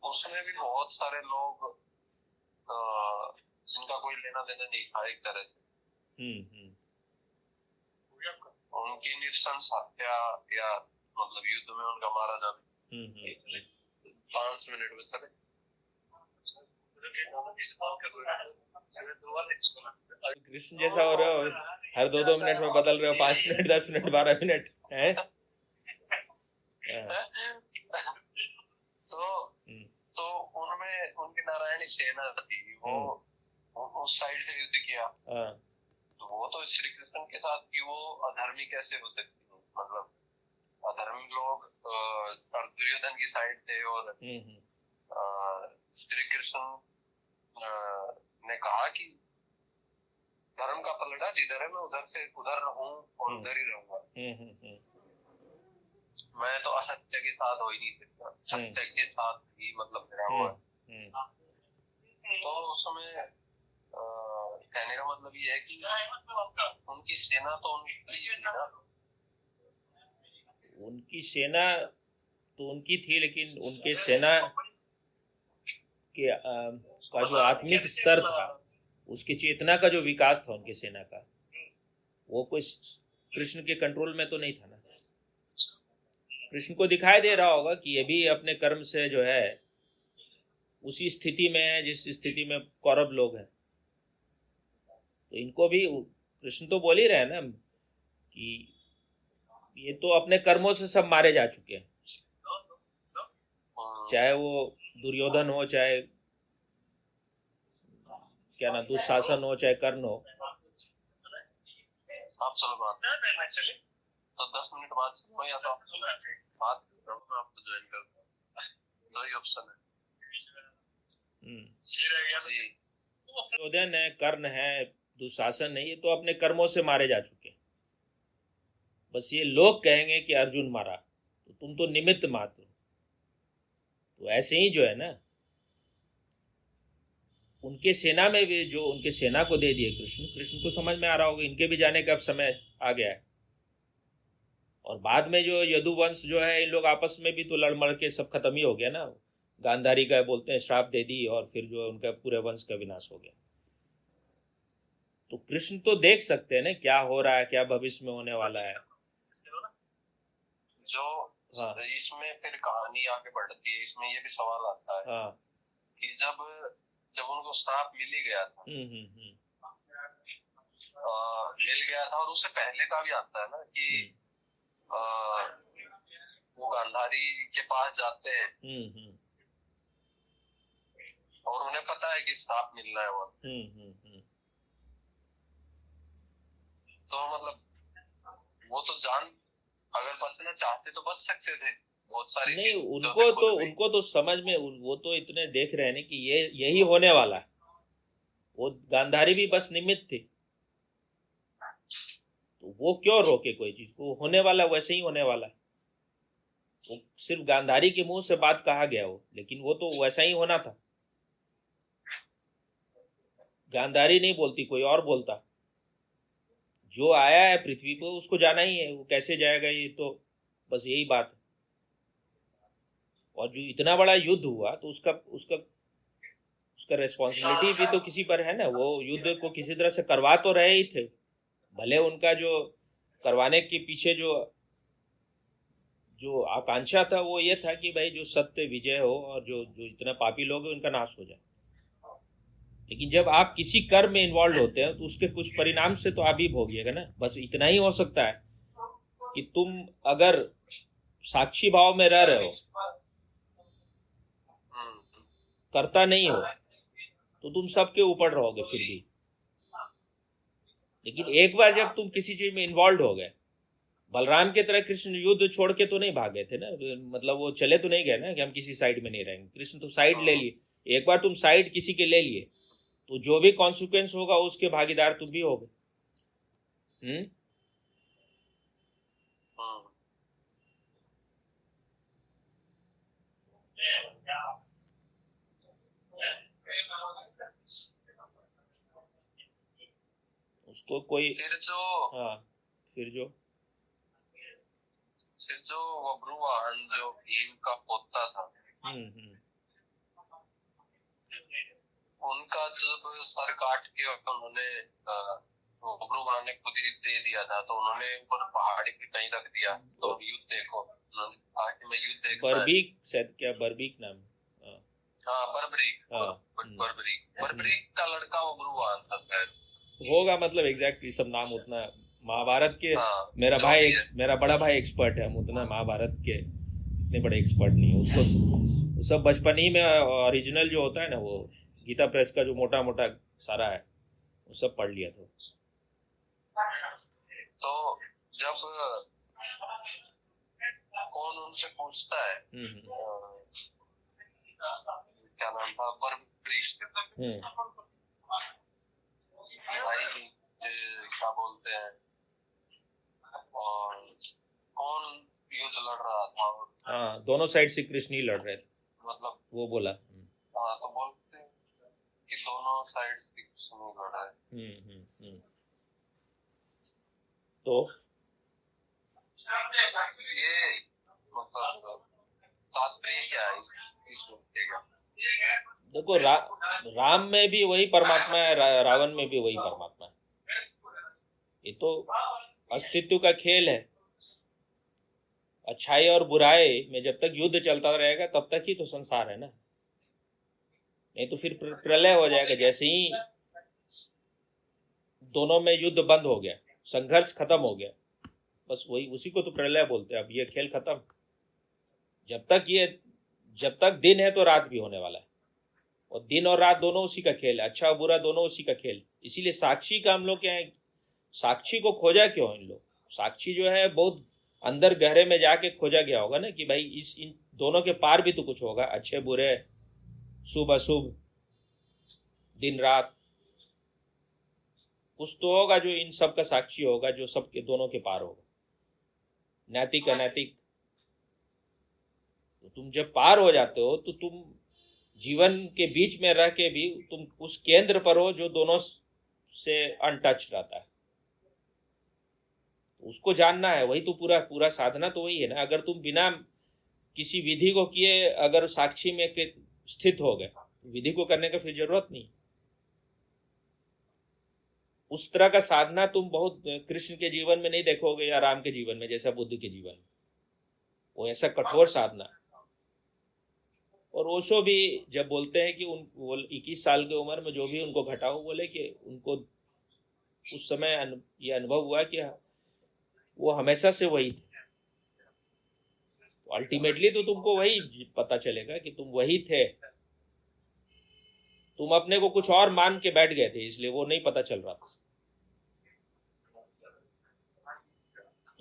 उसमें भी बहुत सारे लोग जिनका कोई लेना देना नहीं था एक तरह से। उनकी निरसंस हत्या या मतलब युद्ध में उनका मारा जाना। 5 मिनट में सर कृष्ण जैसा हो रहे हो, हर 2-2 मिनट में बदल रहे हो, 5 मिनट, 10 मिनट, 12 मिनट है। तो उनमें उनकी नारायणी सेना थी, वो उस साइड से युद्ध किया। तो वो तो श्री कृष्ण के साथ कि वो अधर्मी कैसे हो सकती, मतलब अधर्मी लोग दुर्योधन की साइड थे, और श्री कृष्ण ने कहा कि धर्म का पलड़ा जिधर है मैं उधर से उधर रहूं और उधर ही रहूंगा। मैं तो असत्य के साथ हो ही नहीं सकता, सत्य के साथ ही मतलब मेरा हुआ। तो उसमें कहने का मतलब ये है कि उनकी सेना तो उनकी थी ना, उनकी सेना तो उनकी थी, लेकिन उनके सेना के का जो आत्मिक स्तर था, उसकी चेतना का जो विकास था उनकी सेना का, वो कोई कृष्ण के कंट्रोल में तो नहीं था ना। कृष्ण को दिखाई दे रहा होगा कि ये भी अपने कर्म से जो है उसी स्थिति में है जिस स्थिति में कौरव लोग हैं। तो इनको भी कृष्ण तो बोल ही रहे हैं ना कि ये तो अपने कर्मों से सब मारे जा चुके हैं, चाहे वो दुर्योधन हो, चाहे क्या ना दुशासन हो, चाहे कर्ण हो। आप चलो बात तो 10 मिनट बाद या तो बात आपको ज्वाइन कर दो ही ऑप्शन है। दुर्योधन है, कर्ण है, दुशासन है, ये तो अपने कर्मों से मारे जा चुके हैं। बस ये लोग कहेंगे कि अर्जुन मारा, तो तुम तो निमित्त मात्र। तो ऐसे ही जो है ना, उनके सेना में भी जो उनके सेना को दे दिए कृष्ण को समझ में आ रहा होगा इनके भी जाने का अब समय आ गया है। और बाद में जो यदुवंश जो है, इन लोग आपस में भी तो लड़ मड़ के सब खत्म ही हो गया ना। गांधारी का बोलते हैं श्राप दे दी, और फिर जो उनका पूरे वंश का विनाश हो गया। तो कृष्ण तो देख सकते हैं ना क्या हो रहा है, क्या भविष्य में होने वाला है। जो हाँ, इसमें फिर कहानी आगे बढ़ती है, इसमें ये भी सवाल आता है हाँ, कि जब उनको श्राप मिल ही गया था, मिल गया था, और उससे पहले का भी आता है ना कि वो गांधारी के पास जाते हैं और उन्हें पता है कि श्राप मिलना है वहां। तो मतलब वो तो जान, अगर बचना चाहते तो बच सकते थे। बहुत सारी नहीं, उनको तो समझ में, वो तो इतने देख रहे हैं ना कि ये यही होने वाला है। वो गांधारी भी बस निमित्त थी, तो वो क्यों रोके कोई चीज को, होने वाला वैसे ही होने वाला है। वो सिर्फ गांधारी के मुंह से बात कहा गया हो, लेकिन वो तो वैसा ही होना था। गांधारी नहीं बोलती, कोई और बोलता। जो आया है पृथ्वी पर उसको जाना ही है, वो कैसे जाएगा ये तो बस यही बात है। और जो इतना बड़ा युद्ध हुआ तो उसका उसका उसका रेस्पॉन्सिबिलिटी भी तो किसी पर है ना। वो युद्ध को किसी तरह से करवा तो रहे ही थे, भले उनका जो करवाने के पीछे जो जो आकांक्षा था वो ये था कि भाई जो सत्य विजय हो और जो जो इतना पापी लोग हैं उनका नाश हो जाए। लेकिन जब आप किसी कर्म में इन्वॉल्व होते हैं तो उसके कुछ परिणाम से तो आप ही भोगिएगा ना। बस इतना ही हो सकता है कि तुम अगर साक्षी भाव में रह रहे हो, करता नहीं हो, तो तुम सबके ऊपर रहोगे फिर भी। लेकिन एक बार जब तुम किसी चीज में इन्वॉल्व हो गए, बलराम के तरह कृष्ण युद्ध छोड़ के तो नहीं भागे थे ना, मतलब वो चले तो नहीं गए ना कि हम किसी साइड में नहीं रहेंगे। कृष्ण तो साइड ले लिए। एक बार तुम साइड किसी के ले लिए तो जो भी कॉन्सिक्वेंस होगा उसके भागीदार तुम भी होगे। उसको कोई फिर जो हाँ, फिर जो बब्रुवाहन जो भीम का पोता था, उनका जब सर काट के उन्होंने बब्रुवाहन ने खुद ही दे दिया था, तो उन्होंने ऊपर पहाड़ी पे कहीं रख दिया। तो युद्ध देखो, उन्होंने कहा कि मैं युद्ध देखना है। बर्बीक शायद, क्या बर्बीक नाम, हाँ बर्बरीक, हाँ बर्बरीक का लड़का वो ब्रुवान था शायद, होगा, मतलब एग्जैक्ट ये सब नाम उतना महाभारत के, हाँ मेरा बड़ा भाई एक्सपर्ट है, हम उतना महाभारत के इतने बड़े एक्सपर्ट नहीं है। उसको सब बचपन ही में ओरिजिनल जो होता है ना, वो गीता प्रेस का जो मोटा मोटा सारा है वो सब पढ़ लिया था। तो जब कौन उनसे पूछता है क्या नाम था, बर्बरीक से, भाई क्या बोलते हैं, और कौन युद्ध लड़ रहा था, हाँ दोनों साइड से कृष्ण ही लड़ रहे थे, मतलब वो बोला। हाँ तो बोलते हैं कि दोनों साइड से कृष्ण ही लड़ रहे हैं। तो ये मतलब तात्पर्य क्या है इस मुद्दे का? देखो राम में भी वही परमात्मा है, रावण में भी वही परमात्मा है। ये तो अस्तित्व का खेल है। अच्छाई और बुराई में जब तक युद्ध चलता रहेगा तब तक ही तो संसार है ना, नहीं तो फिर प्रलय हो जाएगा। जैसे ही दोनों में युद्ध बंद हो गया, संघर्ष खत्म हो गया, बस वही उसी को तो प्रलय बोलते हैं। अब ये खेल खत्म। जब तक दिन है तो रात भी होने वाला है, और दिन और रात दोनों उसी का खेल है, अच्छा और बुरा दोनों उसी का खेल। इसीलिए साक्षी का हम लोग क्या है, साक्षी को खोजा क्यों इन लोग? साक्षी जो है बहुत अंदर गहरे में जाके खोजा गया होगा ना, कि भाई इन दोनों के पार भी तो कुछ होगा, अच्छे बुरे, शुभ अशुभ, दिन रात, कुछ तो होगा जो इन सब का साक्षी होगा, जो सबके दोनों के पार होगा, नैतिक अनैतिक। तो तुम जब पार हो जाते हो तो तुम जीवन के बीच में रह के भी तुम उस केंद्र पर हो जो दोनों से अनटच रहता है। उसको जानना है, वही तो पूरा साधना तो वही है ना। अगर तुम बिना किसी विधि को किए अगर साक्षी में स्थित हो गए, विधि को करने का फिर जरूरत नहीं। उस तरह का साधना तुम बहुत कृष्ण के जीवन में नहीं देखोगे या राम के जीवन में, जैसा बुद्ध के जीवन में, वो ऐसा कठोर साधना। और ओशो भी जब बोलते हैं कि वो 21 साल की उम्र में जो भी उनको घटा हो, बोले कि उनको उस समय ये अनुभव हुआ कि वो हमेशा से वही थे। तो अल्टीमेटली तो तुमको वही पता चलेगा कि तुम वही थे। तुम अपने को कुछ और मान के बैठ गए थे, इसलिए वो नहीं पता चल रहा था।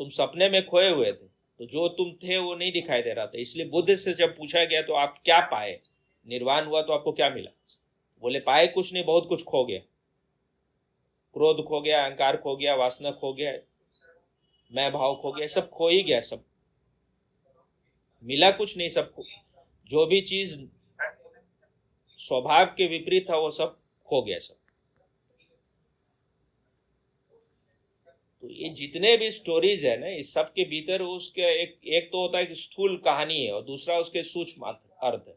तुम सपने में खोए हुए थे, तो जो तुम थे वो नहीं दिखाई दे रहा था। इसलिए बुद्ध से जब पूछा गया तो आप क्या पाए, निर्वाण हुआ तो आपको क्या मिला? बोले पाए कुछ नहीं, बहुत कुछ खो गया। क्रोध खो गया, अहंकार खो गया, वासना खो गया, मैं भाव खो गया, सब खो ही गया। सब मिला कुछ नहीं, सब जो भी चीज स्वभाव के विपरीत था वो सब खो गया सब। तो ये जितने भी स्टोरीज है ना, इस सब के भीतर उसके एक तो होता है कि स्थूल कहानी है, और दूसरा उसके सूक्ष्म अर्थ है।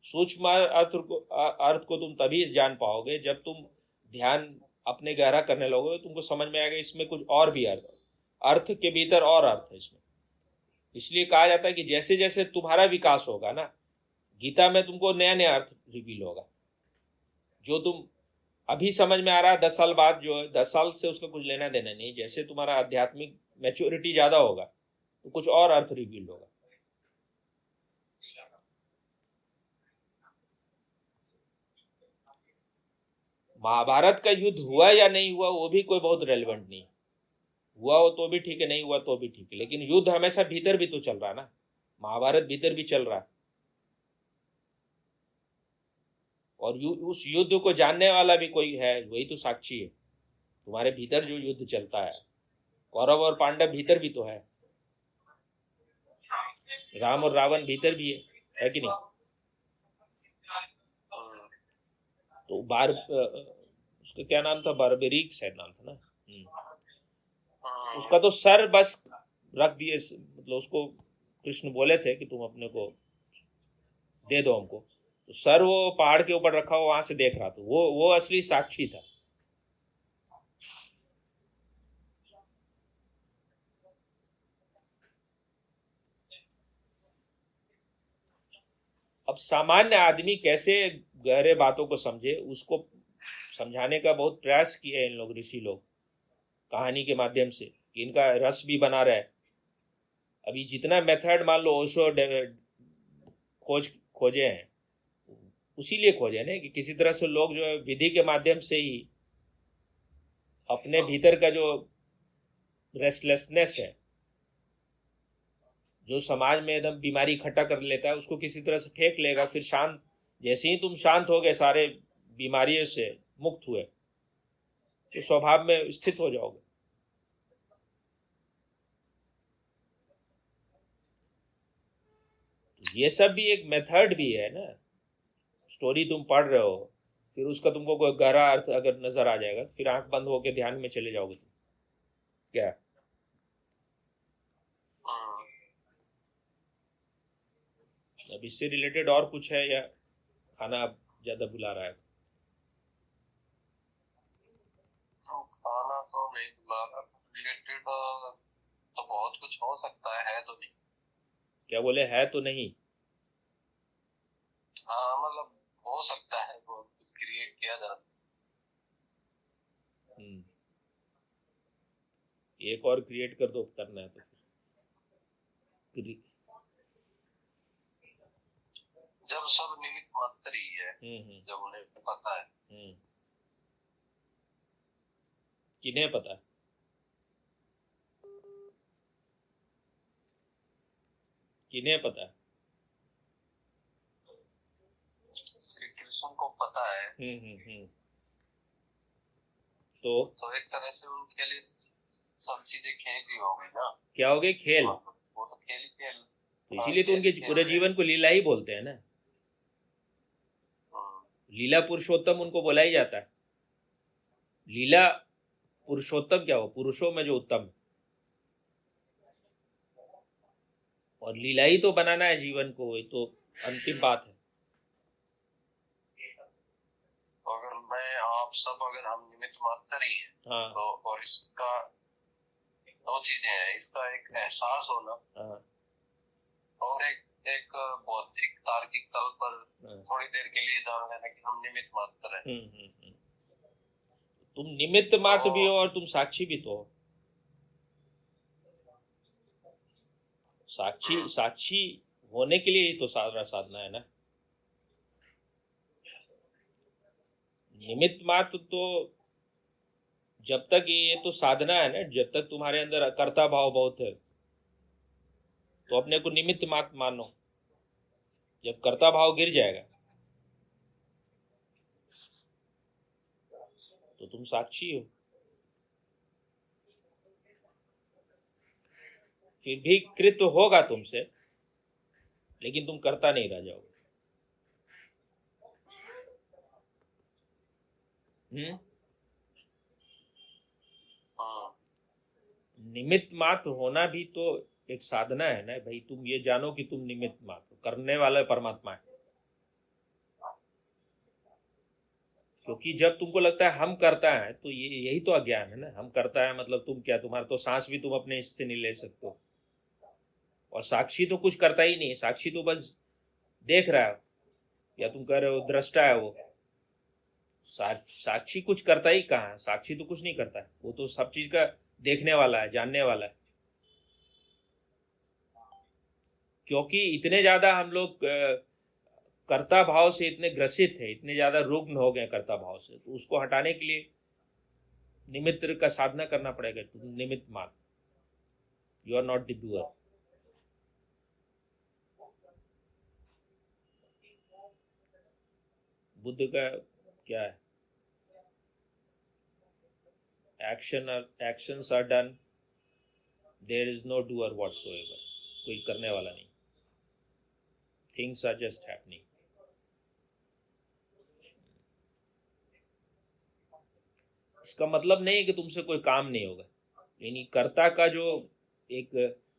सूक्ष्म अर्थ को तुम तभी जान पाओगे जब तुम ध्यान अपने गहरा करने लगोगे, तुमको समझ में आएगा इसमें कुछ और भी अर्थ के भीतर और अर्थ है इसमें। इसलिए कहा जाता है कि जैसे जैसे तुम्हारा विकास होगा ना, गीता में तुमको नया नया अर्थ रिवील होगा। जो तुम अभी समझ में आ रहा है 10 साल बाद, जो 10 साल से उसका कुछ लेना देना नहीं। जैसे तुम्हारा आध्यात्मिक मैच्योरिटी ज्यादा होगा तो कुछ और अर्थ रिवील होगा। महाभारत का युद्ध हुआ या नहीं हुआ वो भी कोई बहुत रेलिवेंट नहीं। हुआ हो तो भी ठीक है, नहीं हुआ तो भी ठीक है, लेकिन युद्ध हमेशा भीतर भी तो चल रहा है ना। महाभारत भीतर भी चल रहा है, और उस युद्ध को जानने वाला भी कोई है, वही तो साक्षी है। तुम्हारे भीतर जो युद्ध चलता है, कौरव और पांडव भीतर भी तो है, राम और रावण भीतर भी है कि नहीं? तो उसका क्या नाम था, बारबरीक शायद नाम था ना। उसका तो सर बस रख दिए, मतलब उसको कृष्ण बोले थे कि तुम अपने को दे दो हमको, तो सर वो पहाड़ के ऊपर रखा हुआ वहां से देख रहा था। वो असली साक्षी था। अब अब सामान्य आदमी कैसे गहरे बातों को समझे, उसको समझाने का बहुत प्रयास किया है इन लोग, ऋषि लोग, कहानी के माध्यम से, कि इनका रस भी बना रहा है। अभी जितना मेथड मान लो ओशो खोजे हैं, उसीलिए खोजे ना कि किसी तरह से लोग जो है विधि के माध्यम से ही अपने भीतर का जो रेस्टलेसनेस है, जो समाज में एकदम बीमारी इकट्ठा कर लेता है, उसको किसी तरह से फेंक लेगा। फिर शांत, जैसे ही तुम शांत हो गए, सारे बीमारियों से मुक्त हुए, तो स्वभाव में स्थित हो जाओगे। ये सब भी एक मेथड भी है ना। स्टोरी तुम पढ़ रहे हो, फिर उसका तुमको कोई गहरा अर्थ अगर नजर आ जाएगा, फिर आंख बंद होकर ध्यान में चले जाओगे तुम। क्या अब इससे रिलेटेड और कुछ है, या खाना ज्यादा बुला रहा है? खाना तो नहीं बुला रहा, रिलेटेड तो बहुत कुछ हो सकता है तो नहीं। क्या बोले, है तो नहीं? हाँ मतलब हो सकता है, बहुत कुछ क्रिएट किया जा। एक और क्रिएट कर दो, करना है तो फिर जब सब निमित्त मात्र ही है, जब उन्हें पता है। किन्हें पता है? किन्हें पता है? श्री कृष्ण को पता है। तो एक तरह से उनके लिए सब चीजें खेल ही हो गई ना। क्या हो गई? खेल। वो तो खेल ही खेल। तो इसीलिए तो उनके पूरे जीवन को लीला ही बोलते हैं ना। लीला पुरुषोत्तम उनको बोला ही जाता है। लीला पुरुषोत्तम क्या हो? पुरुषों में जो उत्तम है। और लीला ही तो बनाना है जीवन को, ये तो अंतिम बात है। अगर मैं आप सब अगर हम निमित्त मात्र ही है, हाँ। तो और इसका दो चीजें हैं, इसका एक एहसास होना, हाँ। और एक बौद्धिक तार्किक तल पर थोड़ी देर के लिए जान लेना कि हम निमित्त मात्र हैं। तुम निमित्त मात्र भी हो और तुम साक्षी भी तो हो। साक्षी होने के लिए ही तो साधना है ना। निमित्त मात्र तो जब तक ये तो साधना है ना, जब तक तुम्हारे अंदर कर्ता भाव बहुत है, तो अपने को निमित्त मात्र मानो। जब कर्ता भाव गिर जाएगा, तो तुम साक्षी हो। फिर भी कृत्य होगा तुमसे, लेकिन तुम करता नहीं रह जाओगे। निमित्त मात्र होना भी तो एक साधना है ना भाई। तुम ये जानो कि तुम निमित्त मात्र, करने वाला परमात्मा है। क्योंकि जब तुमको लगता है हम करता है, तो ये यही तो अज्ञान है ना। हम करता है मतलब तुम क्या, तुम्हारा तो सांस भी तुम अपने इससे नहीं ले सकते हो। और साक्षी तो कुछ करता ही नहीं, साक्षी तो बस देख रहा है, या तुम कह रहे हो दृष्टा है वो। साक्षी कुछ करता ही कहाँ है? साक्षी तो कुछ नहीं करता है, वो तो सब चीज का देखने वाला है, जानने वाला है। क्योंकि इतने ज्यादा हम लोग कर्ता भाव से इतने ग्रसित है, इतने ज्यादा रुग्ण हो गए कर्ता भाव से, तो उसको हटाने के लिए निमित्त का साधना करना पड़ेगा। तुम निमित्त मात्र, you are not the doer. Buddha का क्या है? Actions are done, there is no doer whatsoever. कोई करने वाला नहीं, थिंग्स आर जस्ट हैपनिंग। इसका मतलब नहीं है कि तुमसे कोई काम नहीं होगा, यानी कर्ता का जो एक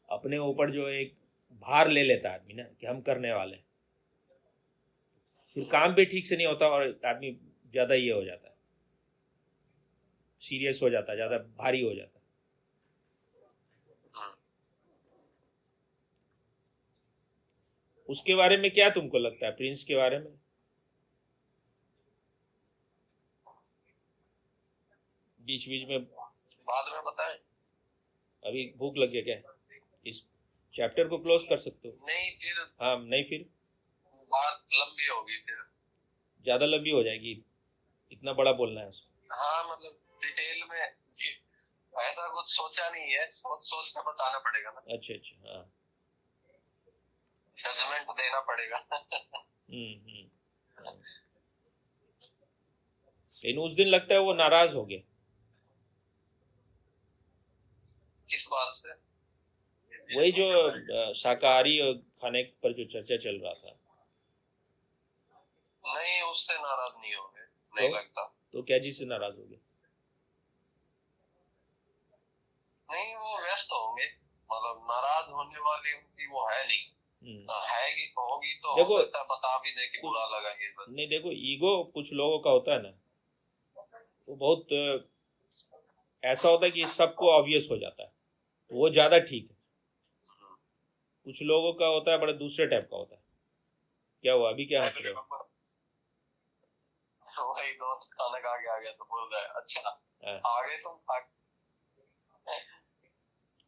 अपने ऊपर जो एक भार ले लेता आदमी ना, कि हम करने वाले हैं, फिर काम भी ठीक से नहीं होता और आदमी ज्यादा ये हो जाता है, सीरियस हो जाता है, ज्यादा भारी हो जाता है। उसके बारे में क्या तुमको लगता है, प्रिंस के बारे में? बीच बीच में बाद में बताएं। अभी भूख लग गया क्या? इस चैप्टर को क्लोज कर सकते हो? नहीं फिर हाँ, नहीं फिर बात लंबी होगी, फिर ज्यादा लंबी हो जाएगी, इतना बड़ा बोलना है उसको। हाँ मतलब डिटेल में ऐसा कुछ सोचा नहीं है, सोच कर बताना पड़ेगा ना। अच्छा अच्छा, हाँ। जजमेंट देना पड़ेगा। हाँ। लेकिन उस दिन लगता है वो नाराज हो गया। किस बात से? वही जो शाकाहारी खाने पर जो चर्चा चल रहा था। नहीं, उससे नाराज नहीं होंगे, नहीं लगता। तो क्या चीज से नाराज हो गए? नहीं, वो व्यस्त होंगे, मतलब नाराज होने वाली उनकी वो है नहीं। हैगी तो होगी, तो देखो, हो सकता है बता भी दे कि बुरा लगा ये बस। नहीं देखो, ईगो कुछ लोगों का होता है ना, वो बहुत ऐसा होता है कि सबको ऑब्वियस हो जाता है, तो वो ज्यादा ठीक है। कुछ लोगों का होता है बड़ा दूसरे टाइप का होता है। क्या हुआ, अभी क्या हंस रहे हो? वही दोस्त खाना खा के आ गया तो बोल रहा है अच्छा आ गए तुम खा।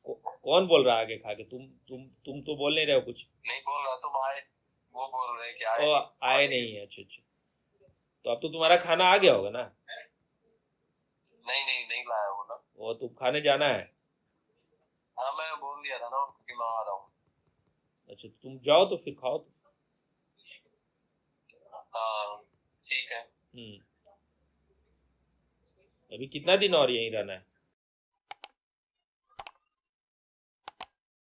कौन बोल रहा है आगे खा के? तुम तो बोल नहीं रहे हो कुछ। नहीं बोल रहा, तुम आए, वो बोल रहे कि आए। ओ, आए नहीं है, अच्छा अच्छा। तो अब तो तुम्हारा खाना आ गया होगा ना? नहीं लाया वो ना। वो तुम खाने जाना है? हाँ मैं बोल दिया था ना कि मैं आ रहा हूँ। अच्छा, तुम जाओ तो फिर खाओ तो। हाँ ठीक है। अभी कितना दिन और यहीं रहना है?